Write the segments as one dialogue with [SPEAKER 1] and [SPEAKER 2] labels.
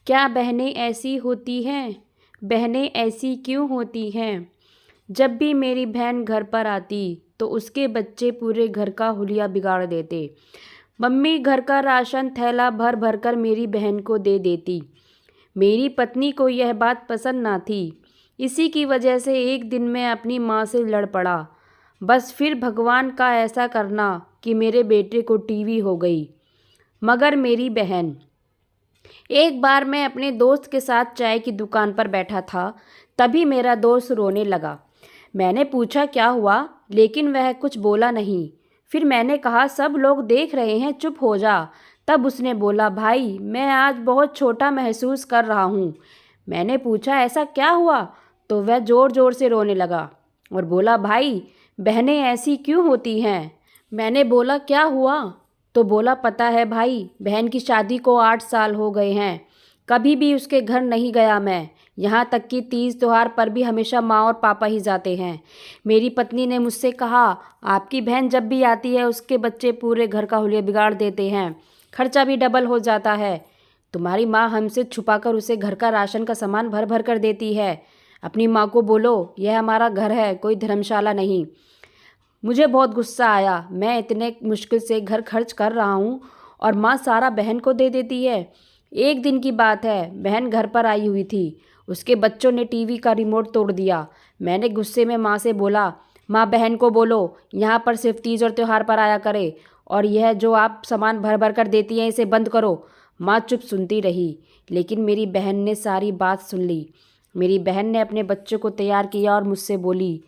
[SPEAKER 1] क्या बहनें ऐसी होती हैं? बहनें ऐसी क्यों होती हैं? जब भी मेरी बहन घर पर आती तो उसके बच्चे पूरे घर का हुलिया बिगाड़ देते। मम्मी घर का राशन थैला भर भर कर मेरी बहन को दे देती। मेरी पत्नी को यह बात पसंद ना थी। इसी की वजह से एक दिन मैं अपनी माँ से लड़ पड़ा। बस फिर भगवान का ऐसा करना कि मेरे बेटे को टीवी हो गई। मगर मेरी बहन। एक बार मैं अपने दोस्त के साथ चाय की दुकान पर बैठा था, तभी मेरा दोस्त रोने लगा। मैंने पूछा क्या हुआ, लेकिन वह कुछ बोला नहीं। फिर मैंने कहा सब लोग देख रहे हैं, चुप हो जा। तब उसने बोला भाई मैं आज बहुत छोटा महसूस कर रहा हूँ। मैंने पूछा ऐसा क्या हुआ, तो वह ज़ोर ज़ोर से रोने लगा और बोला भाई बहनें ऐसी क्यों होती हैं। मैंने बोला क्या हुआ, तो बोला पता है भाई बहन की शादी को 8 साल हो गए हैं, कभी भी उसके घर नहीं गया मैं। यहाँ तक कि तीज त्योहार पर भी हमेशा माँ और पापा ही जाते हैं। मेरी पत्नी ने मुझसे कहा आपकी बहन जब भी आती है उसके बच्चे पूरे घर का हुलिया बिगाड़ देते हैं, खर्चा भी डबल हो जाता है। तुम्हारी माँ हमसे छुपाकर उसे घर का राशन का सामान भर भर कर देती है। अपनी माँ को बोलो यह हमारा घर है, कोई धर्मशाला नहीं। मुझे बहुत गुस्सा आया। मैं इतने मुश्किल से घर खर्च कर रहा हूँ और माँ सारा बहन को दे देती है। एक दिन की बात है, बहन घर पर आई हुई थी। उसके बच्चों ने टीवी का रिमोट तोड़ दिया। मैंने गुस्से में माँ से बोला माँ बहन को बोलो यहाँ पर सिर्फ तीज और त्यौहार पर आया करे, और यह जो आप सामान भर भर कर देती हैं इसे बंद करो। माँ चुप सुनती रही, लेकिन मेरी बहन ने सारी बात सुन ली। मेरी बहन ने अपने बच्चों को तैयार किया और मुझसे बोली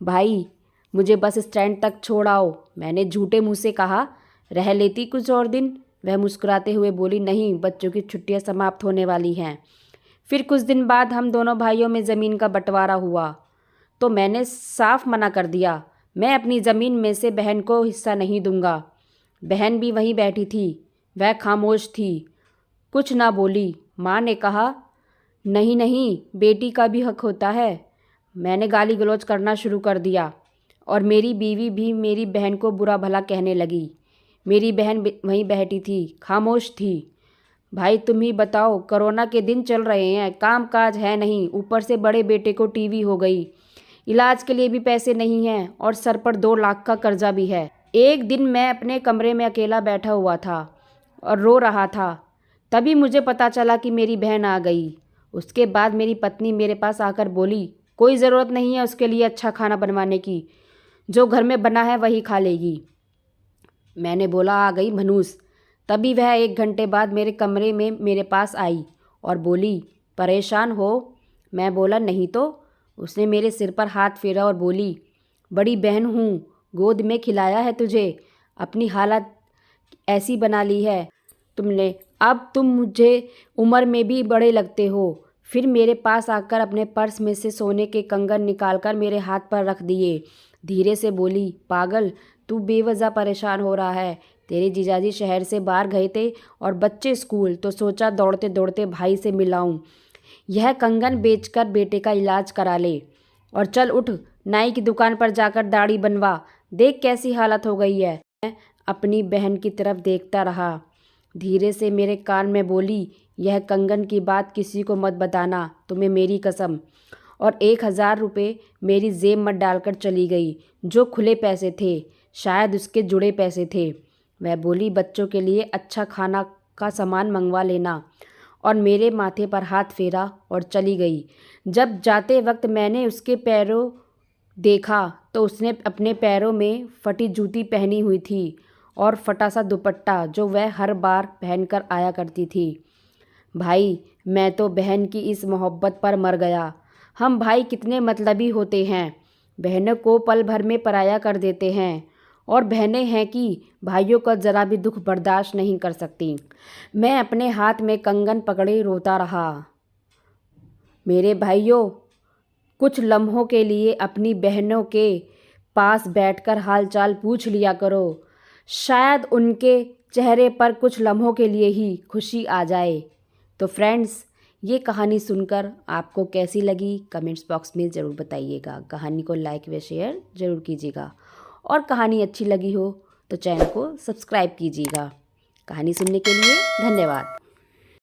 [SPEAKER 1] भाई मुझे बस स्टैंड तक छोड़ आओ। मैंने झूठे मुंह से कहा रह लेती कुछ और दिन। वह मुस्कुराते हुए बोली नहीं, बच्चों की छुट्टियां समाप्त होने वाली हैं। फिर कुछ दिन बाद हम दोनों भाइयों में ज़मीन का बंटवारा हुआ, तो मैंने साफ मना कर दिया मैं अपनी ज़मीन में से बहन को हिस्सा नहीं दूंगा। बहन भी वहीं बैठी थी, वह खामोश थी, कुछ ना बोली। माँ ने कहा नहीं नहीं बेटी का भी हक होता है। मैंने गाली गलौज करना शुरू कर दिया और मेरी बीवी भी मेरी बहन को बुरा भला कहने लगी। मेरी बहन वहीं बैठी थी, खामोश थी। भाई तुम ही बताओ, कोरोना के दिन चल रहे हैं, काम काज है नहीं, ऊपर से बड़े बेटे को टीवी हो गई, इलाज के लिए भी पैसे नहीं हैं और सर पर 2 लाख का कर्जा भी है। एक दिन मैं अपने कमरे में अकेला बैठा हुआ था और रो रहा था। तभी मुझे पता चला कि मेरी बहन आ गई। उसके बाद मेरी पत्नी मेरे पास आकर बोली कोई ज़रूरत नहीं है उसके लिए अच्छा खाना बनवाने की, जो घर में बना है वही खा लेगी। मैंने बोला आ गई मनूस। तभी वह 1 घंटे बाद मेरे कमरे में मेरे पास आई और बोली परेशान हो। मैं बोला नहीं तो। उसने मेरे सिर पर हाथ फेरा और बोली बड़ी बहन हूँ, गोद में खिलाया है तुझे, अपनी हालत ऐसी बना ली है तुमने, अब तुम मुझे उम्र में भी बड़े लगते हो। फिर मेरे पास आकर अपने पर्स में से सोने के कंगन निकालकर मेरे हाथ पर रख दिए। धीरे से बोली पागल, तू बेवजह परेशान हो रहा है। तेरे जीजाजी शहर से बाहर गए थे और बच्चे स्कूल, तो सोचा दौड़ते दौड़ते भाई से मिलाऊं। यह कंगन बेचकर बेटे का इलाज करा ले और चल उठ, नाई की दुकान पर जाकर दाढ़ी बनवा, देख कैसी हालत हो गई है। मैं अपनी बहन की तरफ देखता रहा। धीरे से मेरे कान में बोली यह कंगन की बात किसी को मत बताना, तुम्हें मेरी कसम। और 1000 रुपये मेरी जेब में डालकर चली गई, जो खुले पैसे थे, शायद उसके जुड़े पैसे थे। वह बोली बच्चों के लिए अच्छा खाना का सामान मंगवा लेना, और मेरे माथे पर हाथ फेरा और चली गई। जब जाते वक्त मैंने उसके पैरों देखा तो उसने अपने पैरों में फटी जूती पहनी हुई थी और फटा सा दुपट्टा जो वह हर बार पहनकर आया करती थी। भाई मैं तो बहन की इस मोहब्बत पर मर गया। हम भाई कितने मतलबी होते हैं, बहनों को पल भर में पराया कर देते हैं, और बहनें हैं कि भाइयों का ज़रा भी दुख बर्दाश्त नहीं कर सकती। मैं अपने हाथ में कंगन पकड़े रोता रहा। मेरे भाइयों, कुछ लम्हों के लिए अपनी बहनों के पास बैठकर हालचाल पूछ लिया करो, शायद उनके चेहरे पर कुछ लम्हों के लिए ही खुशी आ जाए। तो फ्रेंड्स, ये कहानी सुनकर आपको कैसी लगी कमेंट्स बॉक्स में ज़रूर बताइएगा। कहानी को लाइक व शेयर ज़रूर कीजिएगा, और कहानी अच्छी लगी हो तो चैनल को सब्सक्राइब कीजिएगा। कहानी सुनने के लिए धन्यवाद।